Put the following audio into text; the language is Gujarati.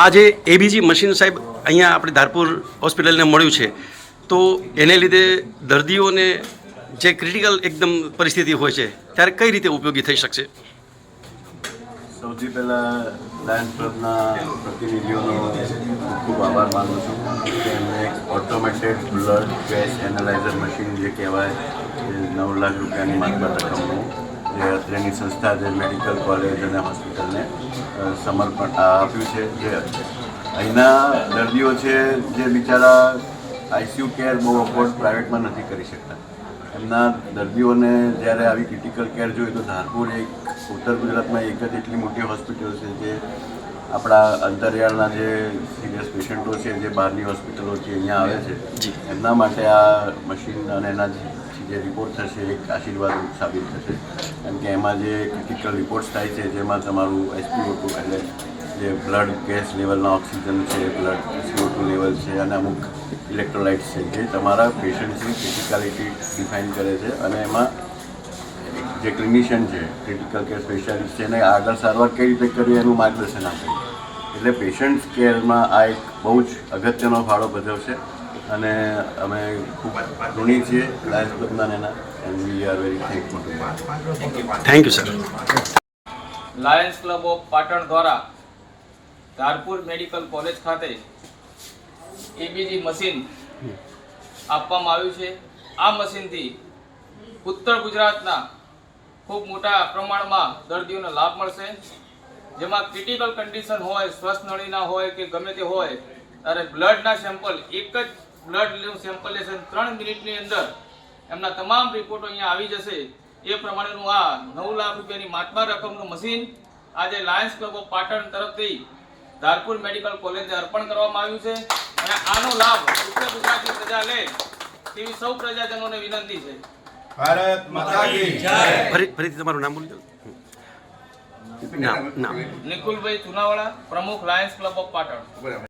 આ જે એબીજી મશીન સાહેબ અહીંયા આપણે ધારપુર હોસ્પિટલને મળ્યું છે, તો એને લીધે દર્દીઓને જે ક્રિટિકલ એકદમ પરિસ્થિતિ હોય છે ત્યારે કઈ રીતે ઉપયોગી થઈ શકશે? સૌથી પહેલાં લાયન્સ ક્લબના પ્રતિનિધિઓનો ખૂબ આભાર માનું છું કે એમને એક automated blood gas analyser machine જે કહેવાય એ 9 લાખ રૂપિયાની માત્ર રકમનું જે અત્રેની સંસ્થા જે મેડિકલ કોલેજ અને હોસ્પિટલને સમર્પણ આપ્યું છે. જે અહીંના દર્દીઓ છે જે બિચારા આઈસીયુ કેર બહુ અફોર્ડ પ્રાઇવેટમાં નથી કરી શકતા, એમના દર્દીઓને જ્યારે આવી ક્રિટિકલ કેર જોઈએ તો ધારપુર એક ઉત્તર ગુજરાતમાં એક જ એટલી મોટી હોસ્પિટલ છે જે આપણા અંતરિયાળના જે સિરિયસ પેશન્ટો છે જે બહારની હોસ્પિટલોથી અહીંયા આવે છે એમના માટે આ મશીન અને એના જે રિપોર્ટ થશે એક આશીર્વાદ સાબિત થશે. કેમ કે એમાં જે ક્રિટિકલ રિપોર્ટ્સ થાય છે જેમાં તમારું SpO2 એટલે જે બ્લડ ગેસ લેવલના ઓક્સિજન છે, બ્લડ CO2 લેવલ છે અને અમુક ઇલેક્ટ્રોલાઇટ્સ છે જે તમારા પેશન્ટની ક્રિટિકાલિટી ડિફાઇન કરે છે અને એમાં જે ક્લિનિશિયન છે, ક્રિટિકલ કેર સ્પેશિયાલિસ્ટ છે એને આગળ સારવાર કઈ રીતે કરવી એનું માર્ગદર્શન આપે. એટલે પેશન્ટ કેરમાં આ એક બહુ જ અગત્યનો ફાળો ભજવશે અને અમે ખૂબ ઋણી છીએ લાયન્સ ક્લબના એના and we are very thankful. Thank you sir. Lions club of Patan દ્વારા ધારપુર મેડિકલ કોલેજ ખાતે એબીજી મશીન આપવામાં આવ્યું છે. આ મશીનથી ઉત્તર ગુજરાતના ખૂબ મોટા પ્રમાણમાં દર્દીઓને લાભ મળશે. જેમાં ક્રિટિકલ કન્ડિશન હોય, શ્વાસનળીના હોય કે ગમે તે હોય ત્યારે બ્લડના સેમ્પલ એક જ બ્લડ સેમ્પલ લેશે 3 મિનિટની અંદર એમના તમામ રિપોર્ટો અહીંયા આવી જશે. એ પ્રમાણેનું આ 9 લાખ રૂપિયાની માતબર રકમનું મશીન આજે લાયન્સ ક્લબ ઓફ પાટણ તરફથી ધારપુર મેડિકલ કોલેજને અર્પણ કરવામાં આવ્યું છે અને આનો લાભ ઉત્તર ગુજરાતની પ્રજા લે તેવી સૌ પ્રજાજનોને વિનંતી છે. ભારત માતા કી જય. ફરીથી તમારું નામ બોલી દો. નામ નિકુલભાઈ ચુનાવાળા, પ્રમુખ લાયન્સ ક્લબ ઓફ પાટણ.